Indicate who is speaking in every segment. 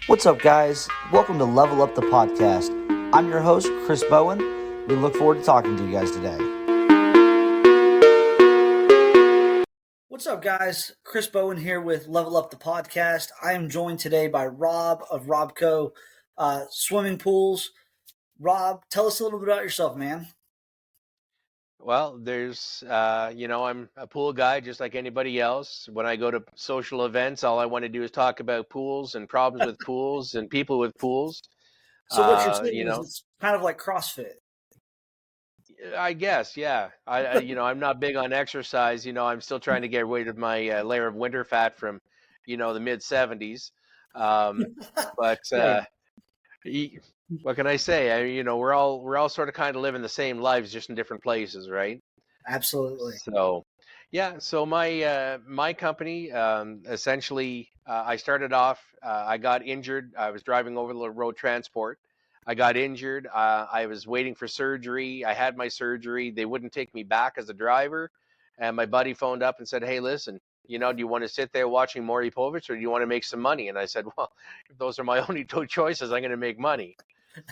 Speaker 1: What's up, guys? Welcome to Level Up the Podcast. I'm your host, Chris Bowen. We look forward to talking to you guys today. What's up, guys? Chris Bowen here with Level Up the Podcast. I am joined today by Rob of RobCo Swimming Pools. Rob, tell us a little bit about yourself, man.
Speaker 2: Well, I'm a pool guy just like anybody else. When I go to social events, all I want to do is talk about pools and problems with pools and people with pools.
Speaker 1: So what you're
Speaker 2: Uh, you
Speaker 1: saying is
Speaker 2: know,
Speaker 1: it's kind of like CrossFit.
Speaker 2: I guess, yeah. I'm not big on exercise. I'm still trying to get rid of my layer of winter fat from, the mid 70s. Um, but
Speaker 1: Hey,
Speaker 2: y- what can I say? We're all sort of kind of living the same lives, just in different places, right?
Speaker 1: absolutely.
Speaker 2: So, yeah. So my company essentially, I started off. I got injured. I was driving over the road transport. I got injured. I was waiting for surgery. I had my surgery. They wouldn't take me back as a driver, and my buddy phoned up and said, "Hey, listen. Do you want to sit there watching Maury Povich, or do you want to make some money?" And I said, "Well, if those are my only two choices, I'm going to make money."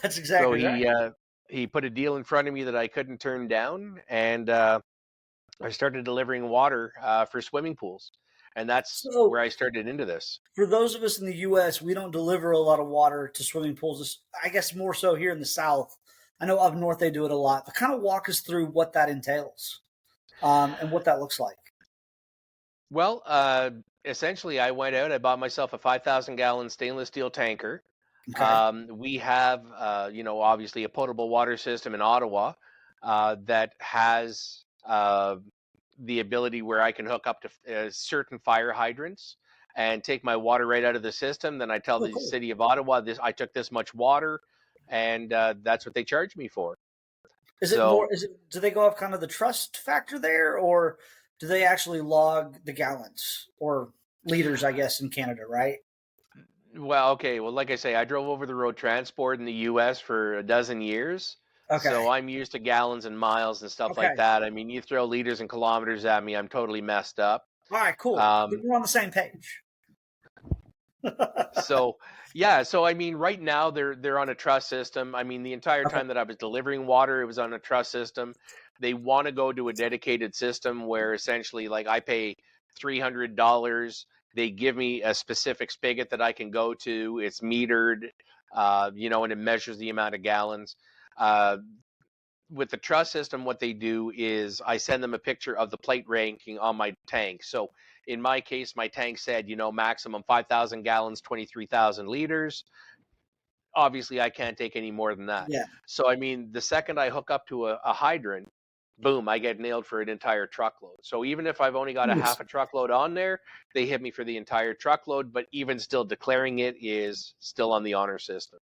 Speaker 1: That's
Speaker 2: So
Speaker 1: exactly right.
Speaker 2: he put a deal in front of me that I couldn't turn down, and I started delivering water for swimming pools, and that's where
Speaker 1: So
Speaker 2: I started into this.
Speaker 1: for those of us in the U.S., we don't deliver a lot of water to swimming pools. I guess more so here in the South. I know up north they do it a lot, but kind of walk us through what that entails and what that looks like.
Speaker 2: Well, essentially, I went out. I bought myself a 5,000-gallon stainless steel tanker.
Speaker 1: Okay.
Speaker 2: We have, obviously a potable water system in Ottawa that has the ability where I can hook up to certain fire hydrants and take my water right out of the system. Then I tell
Speaker 1: Oh,
Speaker 2: the
Speaker 1: cool.
Speaker 2: city of Ottawa this I took this much water, and that's what they charge me for.
Speaker 1: Is it
Speaker 2: So
Speaker 1: more? Is it? Do they go off kind of the trust factor there, or do they actually log the gallons or liters? I guess in Canada, right?
Speaker 2: Well, okay. Well, like I say, I drove over the road transport in the US for a dozen years.
Speaker 1: Okay.
Speaker 2: So I'm used to gallons and miles and stuff like
Speaker 1: Okay.
Speaker 2: that. I mean, you throw liters and kilometers at me, I'm totally messed up.
Speaker 1: All right. Cool.
Speaker 2: Um,
Speaker 1: We're on the same page.
Speaker 2: so yeah, so I mean, right now they're on a trust system. I mean, the entire
Speaker 1: Okay.
Speaker 2: time that I was delivering water, it was on a trust system. They want to go to a dedicated system where essentially, like, I pay $300. They give me a specific spigot that I can go to. It's metered, and it measures the amount of gallons. Uh, with the trust system, what they do is I send them a picture of the plate ranking on my tank. So in my case, my tank said, maximum 5,000 gallons, 23,000 liters. Obviously, I can't take any more than that.
Speaker 1: Yeah.
Speaker 2: So, I mean, the second I hook up to a hydrant, boom, I get nailed for an entire truckload. So even if I've only got a half a truckload on there, they hit me for the entire truckload. But even still, declaring it is still on the honor system.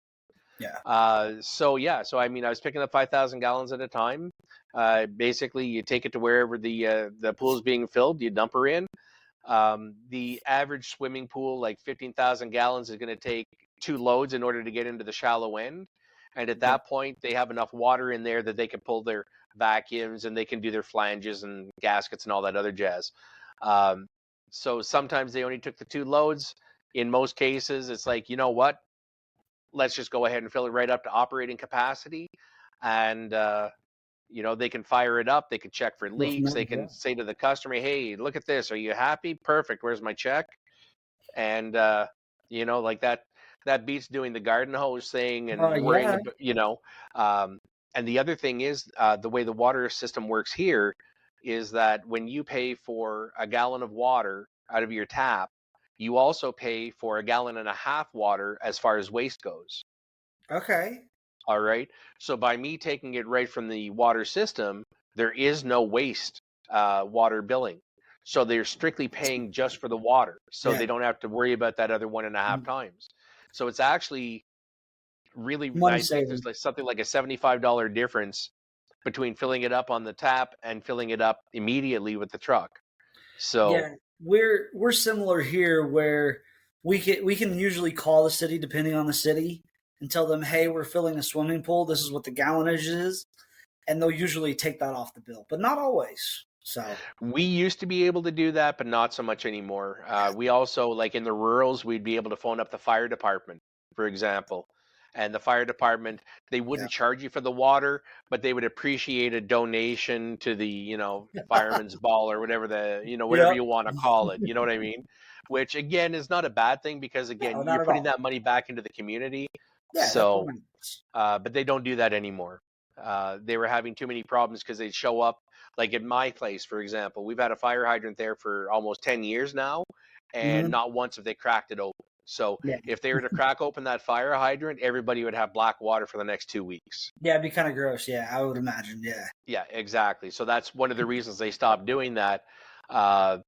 Speaker 1: Yeah.
Speaker 2: So I mean, I was picking up 5,000 gallons at a time. Basically, you take it to wherever the pool is being filled, you dump her in. The average swimming pool, like 15,000 gallons, is going to take two loads in order to get into the shallow end. And at
Speaker 1: Yeah.
Speaker 2: that point, they have enough water in there that they can pull their vacuums and they can do their flanges and gaskets and all that other jazz. Um, so sometimes they only took the two loads. In most cases, it's like, you know what? Let's just go ahead and fill it right up to operating capacity. And, they can fire it up. They can check for
Speaker 1: Go from
Speaker 2: leaks.
Speaker 1: there.
Speaker 2: They
Speaker 1: Yeah.
Speaker 2: can say to the customer, "Hey, look at this. Are you happy? Perfect. Where's my check?" And like that beats doing the garden hose thing and worrying
Speaker 1: Yeah.
Speaker 2: about, and the other thing is, the way the water system works here is that when you pay for a gallon of water out of your tap, you also pay for a gallon and a half water as far as waste goes.
Speaker 1: Okay.
Speaker 2: All right. So by me taking it right from the water system, there is no waste water billing. So they're strictly paying just for the water. So
Speaker 1: Yeah.
Speaker 2: they don't have to worry about that other one and a half times. So it's actually really,
Speaker 1: Money
Speaker 2: I think
Speaker 1: saving.
Speaker 2: there's like something like a $75 difference between filling it up on the tap and filling it up immediately with the truck. So
Speaker 1: Yeah, we're similar here where we can usually call the city depending on the city and tell them, hey, we're filling a swimming pool. This is what the gallonage is, and they'll usually take that off the bill, but not always. So
Speaker 2: we used to be able to do that, but not so much anymore. We also, like in the rurals, we'd be able to phone up the fire department. for example, and the fire department, they wouldn't charge you for the water, but they would appreciate a donation to the, fireman's ball or whatever whatever
Speaker 1: Yep.
Speaker 2: you want to call it. You know what I mean? Which again is not a bad thing because
Speaker 1: No,
Speaker 2: again,
Speaker 1: not
Speaker 2: you're
Speaker 1: at
Speaker 2: putting
Speaker 1: all.
Speaker 2: that money back into the community.
Speaker 1: Yeah, that's what
Speaker 2: So,
Speaker 1: matters.
Speaker 2: but they don't do that anymore. They were having too many problems because they'd show up, like at my place, for example. We've had a fire hydrant there for almost 10 years now, and
Speaker 1: Mhm.
Speaker 2: not once have they cracked it open. So
Speaker 1: Yeah.
Speaker 2: if they were to crack open that fire hydrant, everybody would have black water for the next 2 weeks.
Speaker 1: Yeah, it'd be kind of gross. Yeah, I would imagine. Yeah.
Speaker 2: Yeah, exactly. So that's one of the reasons they stopped doing that, uh,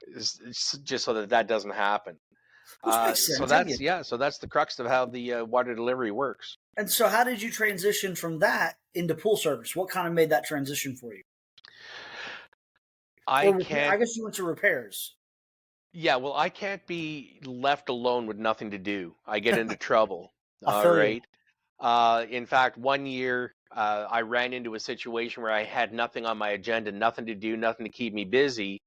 Speaker 2: just so that doesn't happen.
Speaker 1: Which makes
Speaker 2: So
Speaker 1: sense. I get it.
Speaker 2: so that's the crux of how the water delivery works.
Speaker 1: And so, how did you transition from that into pool service? What kind of made that transition for you?
Speaker 2: I
Speaker 1: Or
Speaker 2: can't.
Speaker 1: I guess you went to repairs.
Speaker 2: Yeah, well, I can't be left alone with nothing to do. I get into trouble.
Speaker 1: I
Speaker 2: All
Speaker 1: feel you.
Speaker 2: right. In fact, one year I ran into a situation where I had nothing on my agenda, nothing to do, nothing to keep me busy.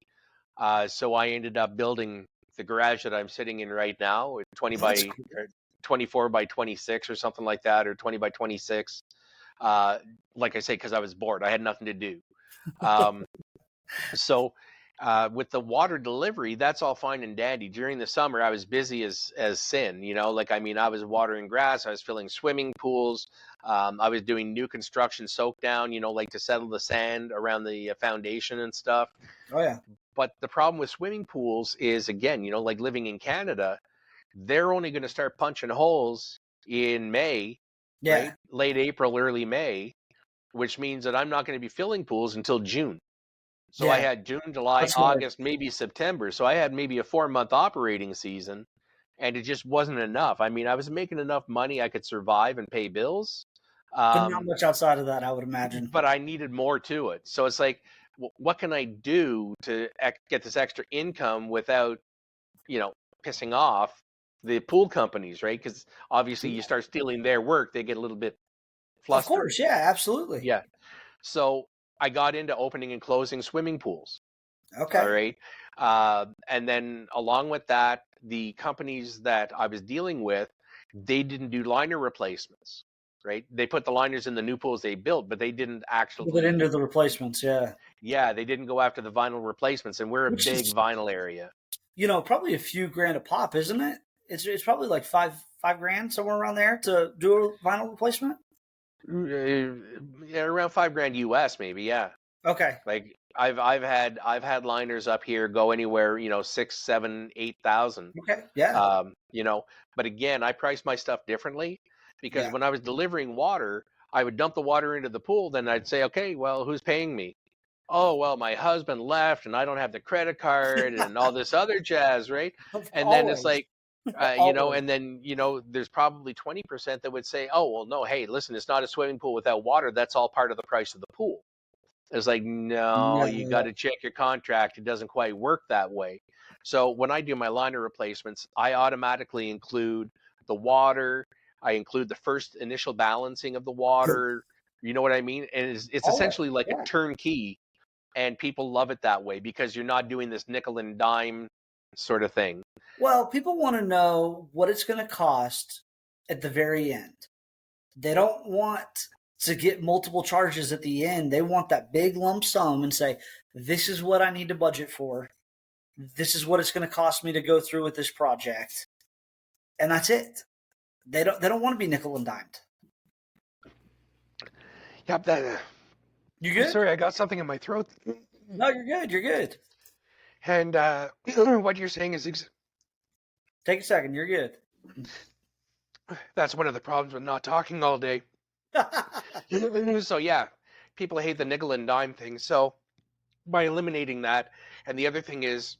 Speaker 2: So I ended up building the garage that I'm sitting in right now, 20
Speaker 1: That's
Speaker 2: by
Speaker 1: cool.
Speaker 2: 24 by 26 or something like that, or 20 by 26. Like I say, because I was bored, I had nothing to do. Um, so with the water delivery, that's all fine and dandy. During the summer, I was busy as sin. Like I mean, I was watering grass, I was filling swimming pools, I was doing new construction soak down. Like to settle the sand around the foundation and stuff.
Speaker 1: Oh yeah.
Speaker 2: But the problem with swimming pools is, again, like living in Canada, they're only going to start punching holes in May,
Speaker 1: Yeah.
Speaker 2: right? Late April, early May, which means that I'm not going to be filling pools until June. So I
Speaker 1: Yeah.
Speaker 2: had June, July,
Speaker 1: That's hard.
Speaker 2: August, maybe September. So I had maybe a 4-month operating season, and it just wasn't enough. I mean, I was making enough money I could survive and pay bills,
Speaker 1: But not much outside of that, I would imagine.
Speaker 2: but I needed more to it. So it's like, what can I do to get this extra income without, pissing off the pool companies, right? Because obviously you start stealing their work, they get a little bit
Speaker 1: Of
Speaker 2: flustered.
Speaker 1: course, yeah, absolutely.
Speaker 2: Yeah. So I got into opening and closing swimming pools.
Speaker 1: Okay.
Speaker 2: All right. And then along with that, the companies that I was dealing with, they didn't do liner replacements, right? They put the liners in the new pools they built, but they didn't
Speaker 1: We'll get into
Speaker 2: actually,
Speaker 1: the replacements, yeah.
Speaker 2: they didn't go after the vinyl replacements. And we're a
Speaker 1: Which
Speaker 2: big
Speaker 1: is,
Speaker 2: vinyl area.
Speaker 1: probably a few grand a pop, isn't it? It's probably like five grand somewhere around there to do a vinyl replacement.
Speaker 2: Yeah, around $5,000 US, maybe. Yeah.
Speaker 1: Okay.
Speaker 2: Like I've had liners up here go anywhere, 6, 7, 8,000.
Speaker 1: Okay. Yeah.
Speaker 2: But again, I price my stuff differently because
Speaker 1: Yeah.
Speaker 2: when I was delivering water, I would dump the water into the pool. Then I'd say, okay, well, who's paying me? Oh, well, my husband left and I don't have the credit card and all this other jazz, right? And then it's
Speaker 1: Always.
Speaker 2: like,
Speaker 1: Always.
Speaker 2: and then, there's probably 20% that would say, oh, well, no, hey, listen, it's not a swimming pool without water. That's all part of the price of the pool. It's like, no, you got
Speaker 1: No.
Speaker 2: to check your contract. It doesn't quite work that way. So when I do my liner replacements, I automatically include the water. I include the first initial balancing of the water. You know what I mean? And it's
Speaker 1: Always.
Speaker 2: essentially like
Speaker 1: Yeah.
Speaker 2: a turnkey, and people love it that way because you're not doing this nickel and dime sort of thing.
Speaker 1: Well, people want to know what it's going to cost at the very end. They don't want to get multiple charges at the end. They want that big lump sum and say, this is what I need to budget for. This is what it's going to cost me to go through with this project. And that's it. They don't want to be nickel and dimed.
Speaker 2: Yep, that.
Speaker 1: You good?
Speaker 2: Sorry, I got something in my throat.
Speaker 1: No, you're good. You're good.
Speaker 2: And what you're saying is
Speaker 1: Take a second. You're good.
Speaker 2: that's one of the problems with not talking all day. So yeah, people hate the nickel and dime thing. So by eliminating that, and the other thing is,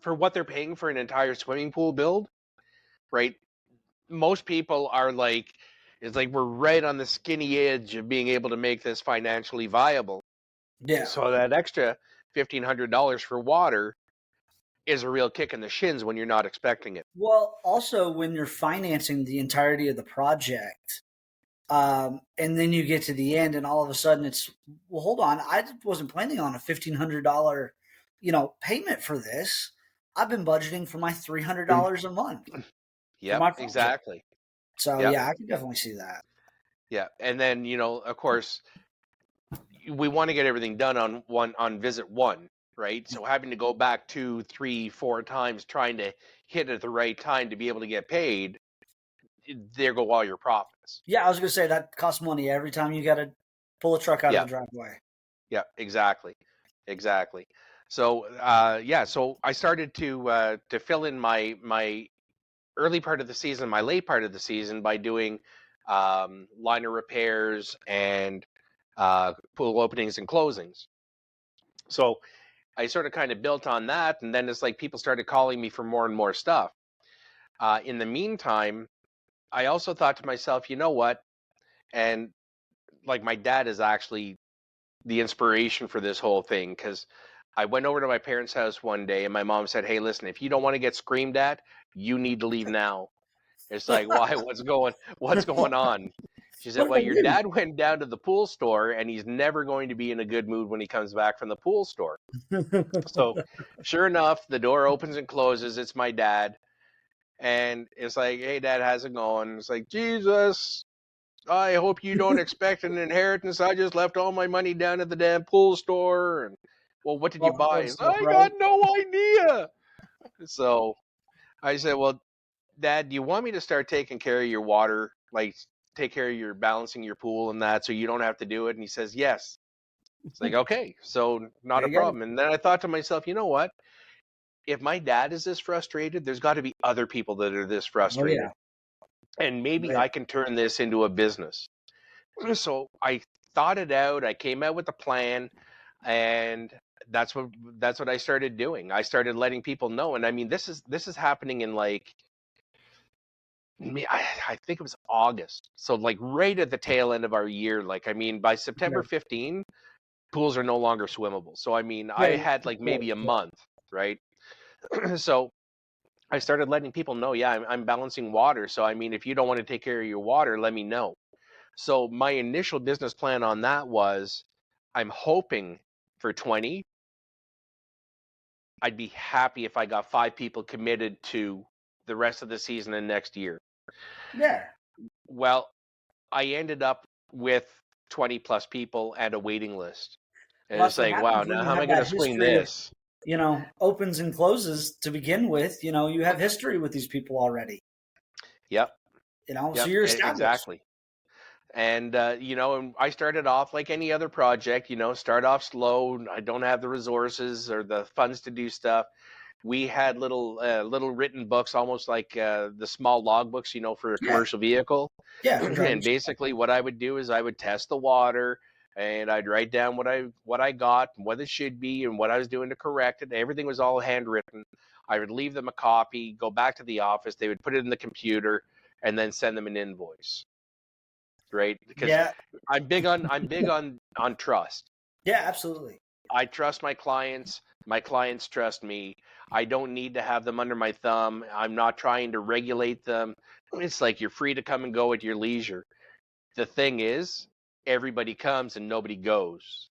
Speaker 2: for what they're paying for an entire swimming pool build, right? Most people are like, it's like we're right on the skinny edge of being able to make this financially viable.
Speaker 1: Yeah.
Speaker 2: So that extra $1,500 for water is a real kick in the shins when you're not expecting it.
Speaker 1: Well, also when you're financing the entirety of the project, and then you get to the end, and all of a sudden it's, well, hold on, I wasn't planning on a $1,500, payment for this. I've been budgeting for my $300 a month.
Speaker 2: Yep,
Speaker 1: my project.
Speaker 2: exactly.
Speaker 1: So
Speaker 2: Yep.
Speaker 1: yeah, I can definitely see that.
Speaker 2: Yeah. And then, of course, we want to get everything done on visit one, right? So having to go back 2, 3, 4 times trying to hit at the right time to be able to get paid, there go all your profits.
Speaker 1: Yeah, I was gonna say that costs money every time you got to pull a truck out of
Speaker 2: Yeah.
Speaker 1: the driveway.
Speaker 2: Yeah, exactly. Exactly. So so I started to fill in my early part of the season, my late part of the season by doing liner repairs and pool openings and closings. So I sort of kind of built on that, and then it's like people started calling me for more and more stuff. In the meantime, I also thought to myself, you know what? And like my dad is actually the inspiration for this whole thing, because I went over to my parents' house one day and my mom said, "Hey, listen, if you don't want to get screamed at, you need to leave now." It's like, why? What's going on? She said,
Speaker 1: What
Speaker 2: "Well,
Speaker 1: did
Speaker 2: your dad went down to the pool store and he's never going to be in a good mood when he comes back from the pool store."
Speaker 1: I do?
Speaker 2: So sure enough, the door opens and closes. It's my dad. And it's like, "Hey, Dad, how's it going?" It's like, "Jesus, I hope you don't expect an inheritance. I just left all my money down at the damn pool store." And, "Well, what did you
Speaker 1: All that
Speaker 2: buy?"
Speaker 1: good stuff,
Speaker 2: "I
Speaker 1: right?
Speaker 2: got no idea." So I said, "Well, Dad, do you want me to start taking care of your water, like take care of your balancing your pool and that, so you don't have to do it?" And he says, "Yes." It's like, okay, so not
Speaker 1: There
Speaker 2: a
Speaker 1: you go.
Speaker 2: problem. And then I thought to myself, you know what? If my dad is this frustrated, there's got to be other people that are this
Speaker 1: Oh
Speaker 2: frustrated.
Speaker 1: yeah.
Speaker 2: And maybe
Speaker 1: Right.
Speaker 2: I can turn this into a business. So I thought it out. I came out with a plan, and that's what I started doing. I started letting people know. And I mean, this is happening in like I think it was August. So like right at the tail end of our year. Like I mean, by September
Speaker 1: Right.
Speaker 2: 15, pools are no longer swimmable. So I mean,
Speaker 1: Yeah.
Speaker 2: I had like
Speaker 1: Right.
Speaker 2: maybe a month, right? So I started letting people know, yeah, I'm balancing water. So I mean, if you don't want to take care of your water, let me know. So my initial business plan on that was, I'm hoping for 20. I'd be happy if I got 5 people committed to the rest of the season and next year.
Speaker 1: Yeah.
Speaker 2: Well, I ended up with 20 plus people and a waiting list. And
Speaker 1: Well,
Speaker 2: it's
Speaker 1: that's what
Speaker 2: like, wow,
Speaker 1: happens when
Speaker 2: now
Speaker 1: you
Speaker 2: how am I
Speaker 1: have
Speaker 2: going to
Speaker 1: that
Speaker 2: swing
Speaker 1: history of,
Speaker 2: this?
Speaker 1: opens and closes to begin with. You have history with these people already.
Speaker 2: Yep,
Speaker 1: So you're established.
Speaker 2: exactly. And and I started off like any other project, start off slow. I don't have the resources or the funds to do stuff. We had little written books, almost like the small log books, for a
Speaker 1: Yeah.
Speaker 2: commercial vehicle.
Speaker 1: Yeah. For
Speaker 2: And
Speaker 1: drivers.
Speaker 2: basically what I would do is I would test the water, and I'd write down what I got and what it should be and what I was doing to correct it. Everything was all handwritten. I would leave them a copy, go back to the office, they would put it in the computer, and then send them an invoice, right? Because
Speaker 1: Yeah.
Speaker 2: I'm big on trust.
Speaker 1: Yeah. Absolutely.
Speaker 2: I trust my clients trust me. I don't need to have them under my thumb. I'm not trying to regulate them. It's like you're free to come and go at your leisure. The thing is, everybody comes and nobody goes.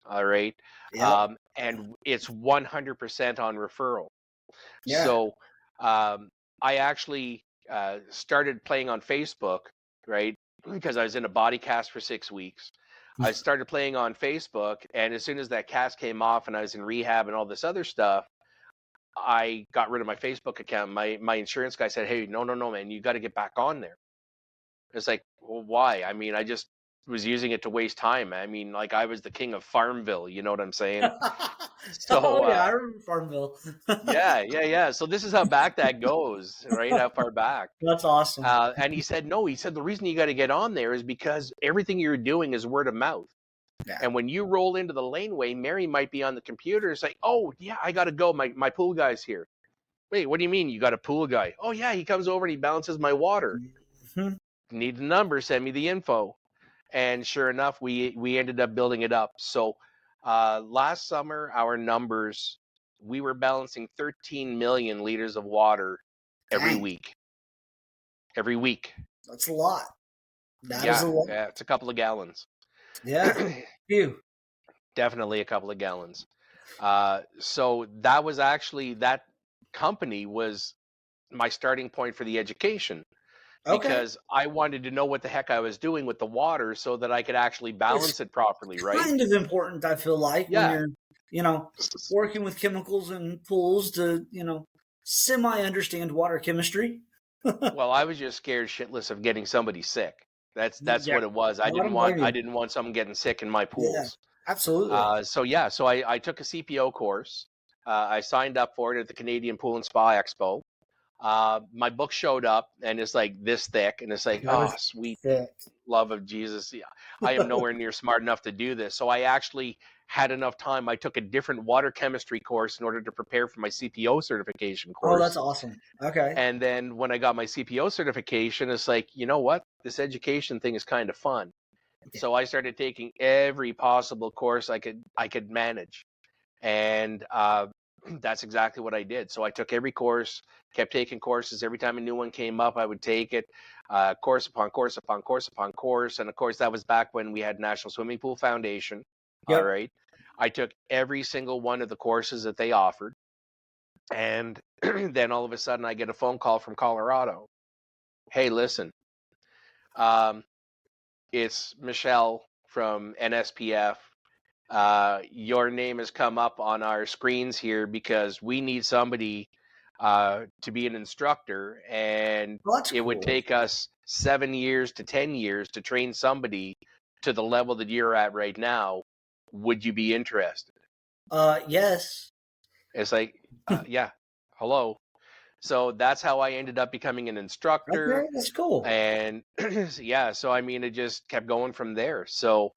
Speaker 2: All right.
Speaker 1: Yep.
Speaker 2: And it's 100% on referral.
Speaker 1: Yeah.
Speaker 2: So I actually started playing on Facebook, right? Because I was in a body cast for 6 weeks. I started playing on Facebook, and as soon as that cast came off and I was in rehab and all this other stuff, I got rid of my Facebook account. My insurance guy said, "Hey, no, man, you got to get back on there." It's like, well, why? I mean, I just was using it to waste time. I mean, like I was the king of Farmville. You know what I'm saying?
Speaker 1: Oh
Speaker 2: So,
Speaker 1: yeah, I remember Farmville.
Speaker 2: yeah. So this is how back that goes, right? How far back?
Speaker 1: That's awesome.
Speaker 2: And he said, no, he said, the reason you got to get on there is because everything you're doing is word of mouth.
Speaker 1: Yeah.
Speaker 2: And when you roll into the laneway, Mary might be on the computer. It's like, oh, yeah, I got to go. My pool guy's here. Wait, what do you mean you got a pool guy? Oh, yeah, he comes over and he balances my water.
Speaker 1: Mm-hmm.
Speaker 2: Need the number, send me the info. And sure enough, we ended up building it up. So last summer, our numbers, we were balancing 13 million liters of water every
Speaker 1: Dang,
Speaker 2: week. Every week.
Speaker 1: that's a lot. That is
Speaker 2: Yeah,
Speaker 1: a lot.
Speaker 2: it's a couple of gallons.
Speaker 1: Yeah. Phew.
Speaker 2: Definitely a couple of gallons. So that company was my starting point for the education.
Speaker 1: Okay.
Speaker 2: because I wanted to know what the heck I was doing with the water so that I could actually
Speaker 1: It's
Speaker 2: balance it properly, right?
Speaker 1: kind of important, I feel like, when
Speaker 2: Yeah.
Speaker 1: you're, you know, working with chemicals and pools to, semi understand water chemistry.
Speaker 2: Well, I was just scared shitless of getting somebody sick. That's
Speaker 1: Yeah.
Speaker 2: what it was.
Speaker 1: I don't blame
Speaker 2: I
Speaker 1: you.
Speaker 2: didn't want someone getting sick in my
Speaker 1: Yeah,
Speaker 2: pools.
Speaker 1: absolutely.
Speaker 2: So I took a CPO course. I signed up for it at the Canadian Pool and Spa Expo. My book showed up and it's like this thick, and it's like,
Speaker 1: That
Speaker 2: oh,
Speaker 1: is
Speaker 2: sweet
Speaker 1: thick.
Speaker 2: love of Jesus. Yeah, I am nowhere near smart enough to do this. So I actually had enough time. I took a different water chemistry course in order to prepare for my CPO certification
Speaker 1: Oh, that's
Speaker 2: course.
Speaker 1: awesome. Okay.
Speaker 2: And then when I got my CPO certification, it's like, you know what? This education thing is kind of fun.
Speaker 1: Yeah.
Speaker 2: So I started taking every possible course I could manage, and that's exactly what I did. So I took every course, kept taking courses. Every time a new one came up, I would take it, course upon course upon course upon course. And of course, that was back when we had National Swimming Pool Foundation. All
Speaker 1: Yep.
Speaker 2: right, I took every single one of the courses that they offered, and then all of a sudden, I get a phone call from Colorado. Hey, listen, um, it's Michelle from NSPF. Your name has come up on our screens here because we need somebody to be an instructor, and
Speaker 1: Well, that's
Speaker 2: it would
Speaker 1: cool.
Speaker 2: take us 7 years to 10 years to train somebody to the level that you're at right now. Would you be interested?
Speaker 1: Yes.
Speaker 2: It's like, yeah, hello. So that's how I ended up becoming an instructor.
Speaker 1: Okay, that's cool.
Speaker 2: And yeah, so I mean, it just kept going from there. So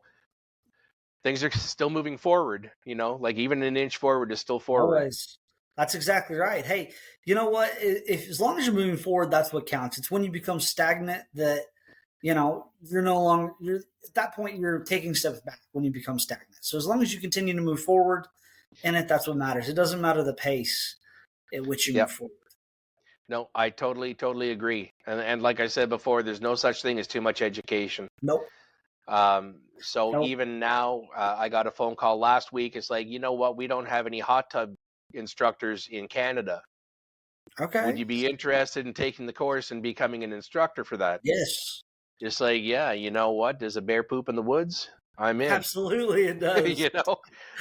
Speaker 2: things are still moving forward, like even an inch forward is still forward.
Speaker 1: Always. That's exactly right. Hey, you know what? If as long as you're moving forward, that's what counts. It's when you become stagnant that you're no longer. You're at that point. You're taking steps back when you become stagnant. So as long as you continue to move forward in it, that's what matters. It doesn't matter the pace at which you move
Speaker 2: Yep.
Speaker 1: forward.
Speaker 2: No, I totally agree. And like I said before, there's no such thing as too much education.
Speaker 1: Nope.
Speaker 2: So
Speaker 1: Nope.
Speaker 2: even now, I got a phone call last week. It's like, you know what? We don't have any hot tub instructors in Canada. Would
Speaker 1: Okay.
Speaker 2: you be interested in taking the course and becoming an instructor for that?
Speaker 1: Yes.
Speaker 2: Just like, yeah, you know what? Does a bear poop in the woods? I'm in.
Speaker 1: Absolutely, it does.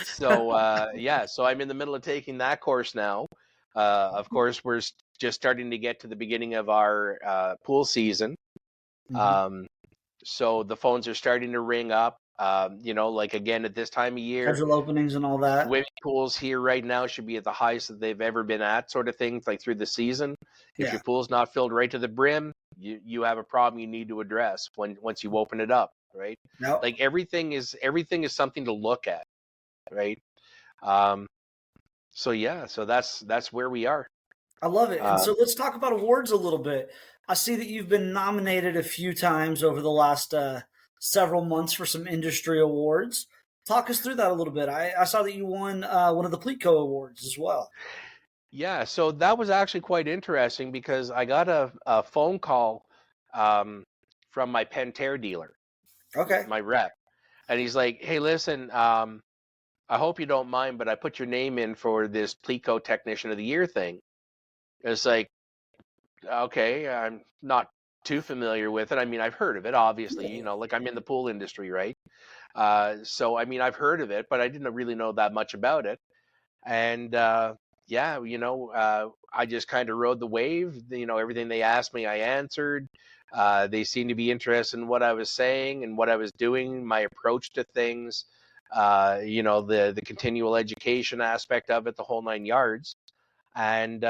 Speaker 2: So yeah, so I'm in the middle of taking that course now. Of course, we're just starting to get to the beginning of our pool season.
Speaker 1: Mhm.
Speaker 2: So the phones are starting to ring up. Like again at this time of year,
Speaker 1: Schedule openings and all that.
Speaker 2: swimming pools here right now should be at the highest that they've ever been at, sort of thing, like through the season. If
Speaker 1: Yeah.
Speaker 2: your pool's not filled right to the brim, you have a problem you need to address once you open it up, right?
Speaker 1: Nope.
Speaker 2: Like everything is something to look at, right? Um, so yeah, so that's where we are.
Speaker 1: I love it. And
Speaker 2: Uh,
Speaker 1: so let's talk about awards a little bit. I see that you've been nominated a few times over the last several months for some industry awards. Talk us through that a little bit. I saw that you won one of the Pleatco awards as well.
Speaker 2: yeah, so that was actually quite interesting because I got a phone call um, from my Pentair dealer,
Speaker 1: Okay.
Speaker 2: my rep, and he's like, "Hey, listen, I hope you don't mind, but I put your name in for this Pleatco Technician of the Year thing." It's like, okay, I'm not too familiar with it. I mean, I've heard of it, obviously,
Speaker 1: Yeah.
Speaker 2: like I'm in the pool industry, right? So, I mean, I've heard of it, but I didn't really know that much about it. And yeah, I just kind of rode the wave. Everything they asked me, I answered. They seemed to be interested in what I was saying and what I was doing, my approach to things, the continual education aspect of it, the whole 9 yards. And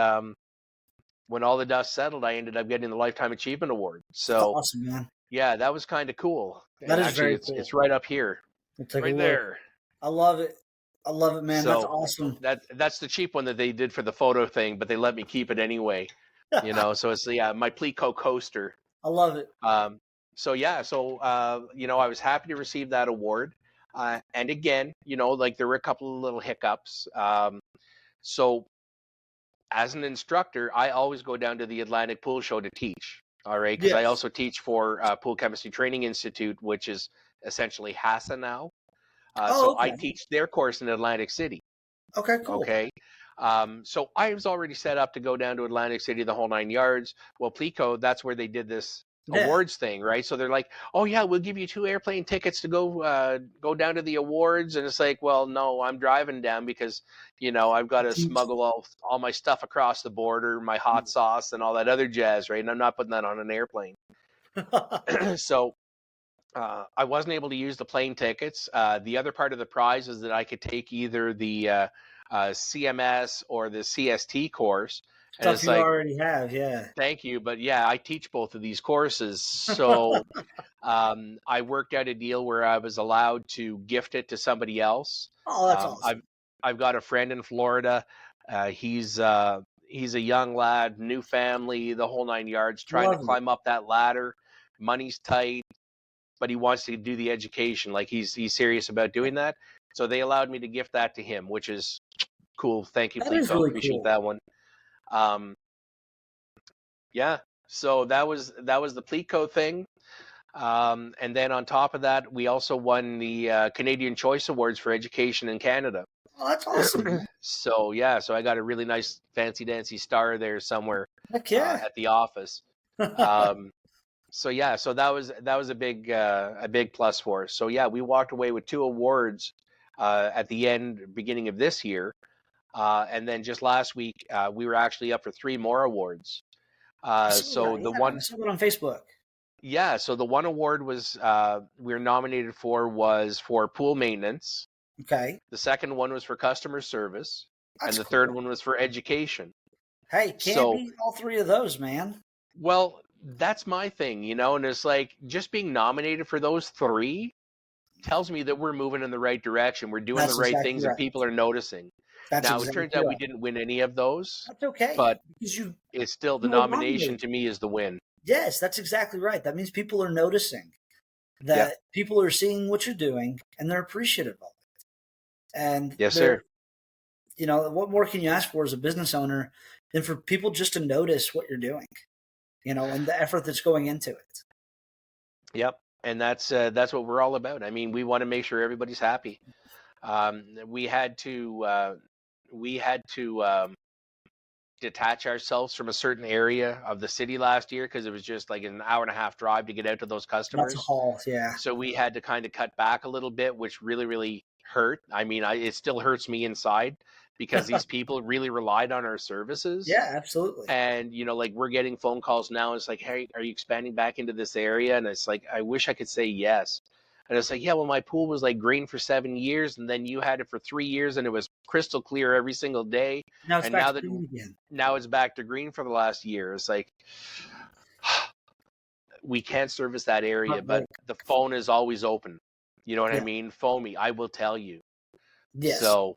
Speaker 2: when all the dust settled, I ended up getting the Lifetime Achievement Award.
Speaker 1: That's
Speaker 2: So
Speaker 1: awesome, man.
Speaker 2: yeah, that was kind of cool.
Speaker 1: That
Speaker 2: And
Speaker 1: is
Speaker 2: actually,
Speaker 1: very
Speaker 2: it's
Speaker 1: cool.
Speaker 2: right up here,
Speaker 1: We'll take a
Speaker 2: right
Speaker 1: look.
Speaker 2: there.
Speaker 1: I love it. I love it, man. That's
Speaker 2: So
Speaker 1: awesome.
Speaker 2: that's the cheap one that they did for the photo thing, but they let me keep it anyway.
Speaker 1: I
Speaker 2: So it's my Pleatco coaster.
Speaker 1: love it.
Speaker 2: So yeah, so I was happy to receive that award. And again, like there were a couple of little hiccups. So as an instructor, I always go down to the Atlantic Pool Show to teach. All right, because I
Speaker 1: Yes.
Speaker 2: also teach for Pool Chemistry Training Institute, which is essentially HASA now.
Speaker 1: Oh,
Speaker 2: So I
Speaker 1: okay.
Speaker 2: teach their course in Atlantic City.
Speaker 1: Okay, cool.
Speaker 2: Okay. So I was already set up to go down to Atlantic City, the whole 9 yards. Well, Plico, that's where they did this
Speaker 1: Yeah.
Speaker 2: awards thing, right? So they're like, "Oh yeah, we'll give you 2 airplane tickets to go down to the awards." And it's like, well, no, I'm driving down because I've got to smuggle all my stuff across the border, my hot sauce and all that other jazz, right? And I'm not putting that on an airplane. So I wasn't able to use the plane tickets. The other part of the prize is that I could take either the CMS or the CST course. And
Speaker 1: Stuff
Speaker 2: it's
Speaker 1: you
Speaker 2: like,
Speaker 1: already have, yeah.
Speaker 2: thank you, but yeah, I teach both of these courses. So I worked out a deal where I was allowed to gift it to somebody else.
Speaker 1: Oh, that's awesome.
Speaker 2: I've got a friend in Florida. He's a young lad, new family, the whole 9 yards, trying to climb up that ladder. Money's tight, but he wants to do the education. Like he's serious about doing that. So they allowed me to gift that to him, which is cool. Thank you,
Speaker 1: That is
Speaker 2: Plico.
Speaker 1: really
Speaker 2: Appreciate
Speaker 1: cool.
Speaker 2: that one. Yeah. So that was the Plico thing. And then on top of that, we also won the Canadian Choice Awards for Education in Canada.
Speaker 1: Oh, that's awesome.
Speaker 2: So yeah, so I got a really nice fancy dancy star there somewhere
Speaker 1: Heck yeah.
Speaker 2: at the office. So yeah, so that was a big plus for us. So yeah, we walked away with 2 awards at the beginning of this year, and then just last week we were actually up for 3 more awards. So the one,
Speaker 1: I saw it on Facebook.
Speaker 2: yeah, so the one award was we were nominated was for pool maintenance.
Speaker 1: Okay.
Speaker 2: The second one was for customer service,
Speaker 1: That's
Speaker 2: and the
Speaker 1: cool.
Speaker 2: third one was for education.
Speaker 1: Hey, can't beat all 3 of those, man.
Speaker 2: Well, that's my thing, and it's like just being nominated for those 3 tells me that we're moving in the right direction. We're doing the right things and people are noticing. Now, it turns out we didn't win any of those.
Speaker 1: That's okay.
Speaker 2: But
Speaker 1: because
Speaker 2: it's still the nomination to me is the win.
Speaker 1: Yes, that's exactly right. That means people are noticing that people are seeing what you're doing and they're appreciative of it. And
Speaker 2: yes, sir.
Speaker 1: What more can you ask for as a business owner than for people just to notice what you're doing, and the effort that's going into it.
Speaker 2: Yep. And that's what we're all about. I mean, we want to make sure everybody's happy. We had to detach ourselves from a certain area of the city last year because it was just like an hour and a half drive to get out to those customers.
Speaker 1: That's a haul, yeah.
Speaker 2: So we had to kind of cut back a little bit, which really, really hurt. I mean, it still hurts me inside because these people really relied on our services.
Speaker 1: Yeah, absolutely.
Speaker 2: And, like we're getting phone calls now. It's like, hey, are you expanding back into this area? And it's like, I wish I could say yes. And it's like, yeah, well, my pool was like green for 7 years, and then you had it for 3 years, and it was crystal clear every single day.
Speaker 1: Now it's back to green again.
Speaker 2: Now it's back to green for the last year. It's like, we can't service that area, but the phone is always open. You know what I mean? Phone me. I will tell you.
Speaker 1: Yes.
Speaker 2: So,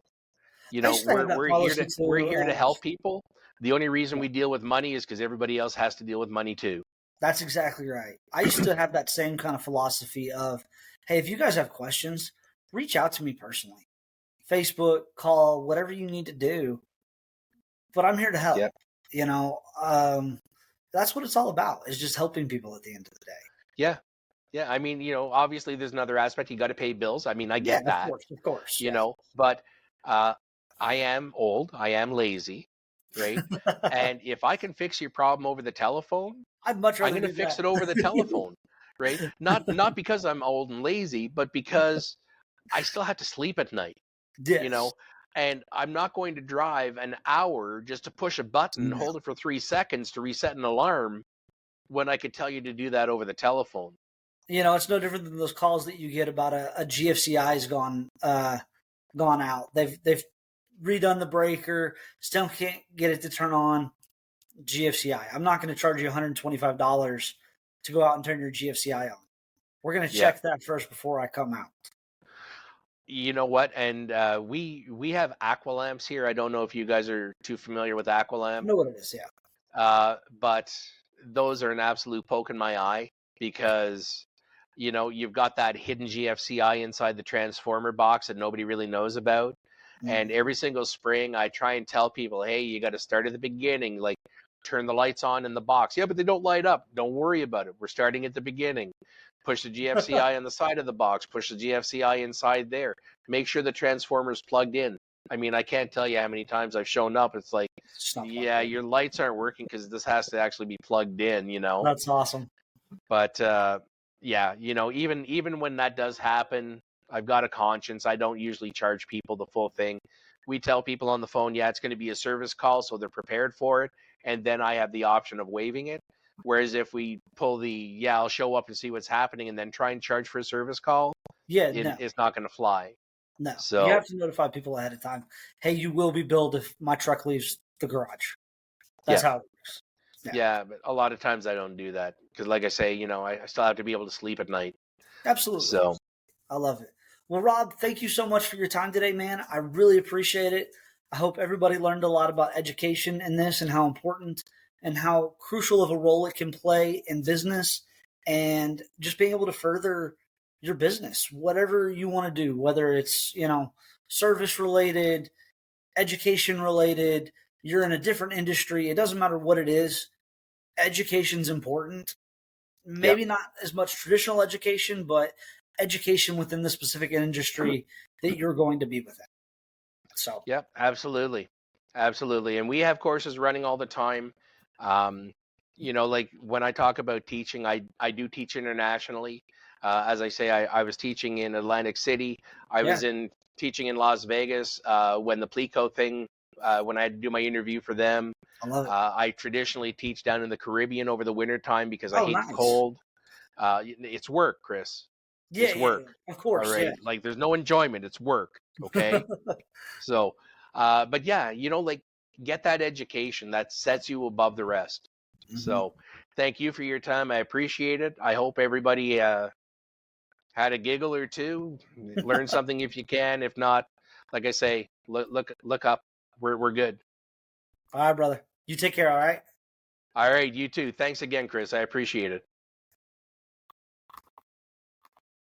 Speaker 2: we're here to help people. The only reason we deal with money is because everybody else has to deal with money too.
Speaker 1: That's exactly right. I used to have that same kind of philosophy of, hey, if you guys have questions, reach out to me personally. Facebook, call, whatever you need to do. But I'm here to help. Yep. That's what it's all about, is just helping people at the end of the day.
Speaker 2: Yeah. Yeah. I mean, obviously there's another aspect. You got to pay bills. I mean, I get that.
Speaker 1: Of course.
Speaker 2: But I am old. I am lazy. Right. And if I can fix your problem over the telephone, I'm going to fix it over the telephone. Right. Not because I'm old and lazy, but because I still have to sleep at night.
Speaker 1: Yes.
Speaker 2: And I'm not going to drive an hour just to push a button and hold it for 3 seconds to reset an alarm when I could tell you to do that over the telephone.
Speaker 1: It's no different than those calls that you get about a GFCI's gone out. They've redone the breaker, still can't get it to turn on. GFCI. I'm not going to charge you $125 to go out and turn your GFCI on. We're going to check that first before I come out.
Speaker 2: You know what? And we have Aqualamps here. I don't know if you guys are too familiar with Aqualamp.
Speaker 1: I know what it is, yeah.
Speaker 2: But those are an absolute poke in my eye because, you've got that hidden GFCI inside the transformer box that nobody really knows about. And every single spring, I try and tell people, hey, you got to start at the beginning, like turn the lights on in the box. Yeah, but they don't light up. Don't worry about it. We're starting at the beginning. Push the GFCI on the side of the box. Push the GFCI inside there. Make sure the transformer's plugged in. I mean, I can't tell you how many times I've shown up. It's like,
Speaker 1: It's not plugged
Speaker 2: yeah,
Speaker 1: in.
Speaker 2: your lights aren't working because this has to actually be plugged in, you know.
Speaker 1: That's awesome.
Speaker 2: But yeah, you know, even when that does happen, I've got a conscience. I don't usually charge people the full thing. We tell people on the phone, yeah, it's going to be a service call, so they're prepared for it, and then I have the option of waiving it. Whereas if we pull the, yeah, I'll show up and see what's happening, and then try and charge for a service call,
Speaker 1: Yeah, no,
Speaker 2: it's not going to fly.
Speaker 1: no. You
Speaker 2: So
Speaker 1: have to notify people ahead of time. Hey, you will be billed if my truck leaves the garage. That's
Speaker 2: yeah,
Speaker 1: how it works.
Speaker 2: yeah, but a lot of times I don't do that because, like I say, you know, I still have to be able to sleep at night.
Speaker 1: Absolutely.
Speaker 2: So
Speaker 1: I love it. Well, Rob, thank you so much for your time today, man. I really appreciate it. I hope everybody learned a lot about education in this and how important and how crucial of a role it can play in business and just being able to further your business, whatever you want to do, whether it's, service related, education related, you're in a different industry. It doesn't matter what it is. Education's important.
Speaker 2: yeah.
Speaker 1: Maybe not as much traditional education, but education within the specific industry that you're going to be within. So,
Speaker 2: Yep, absolutely. Absolutely. And we have courses running all the time. Um, you know, like when I talk about teaching, I do teach internationally. As I say, I was teaching in Atlantic City. I
Speaker 1: yeah,
Speaker 2: was in teaching in Las Vegas when the Plico thing, when I had to do my interview for them.
Speaker 1: I love it.
Speaker 2: I traditionally teach down in the Caribbean over the winter time because I
Speaker 1: Oh,
Speaker 2: hate the
Speaker 1: nice.
Speaker 2: cold. It's work, Chris.
Speaker 1: Yeah,
Speaker 2: It's
Speaker 1: yeah,
Speaker 2: work.
Speaker 1: yeah. Of
Speaker 2: All
Speaker 1: course. Yeah.
Speaker 2: right. Like there's no enjoyment. It's work. Okay. So, but yeah, you know, like get that education that sets you above the rest.
Speaker 1: hmm
Speaker 2: So, thank you for your time. I appreciate it. I hope everybody had a giggle or two, learn something if you can. If not, like I say, look up. We're good.
Speaker 1: All right, brother. You take care. All right.
Speaker 2: All right, you too. Thanks again, Chris. I appreciate it.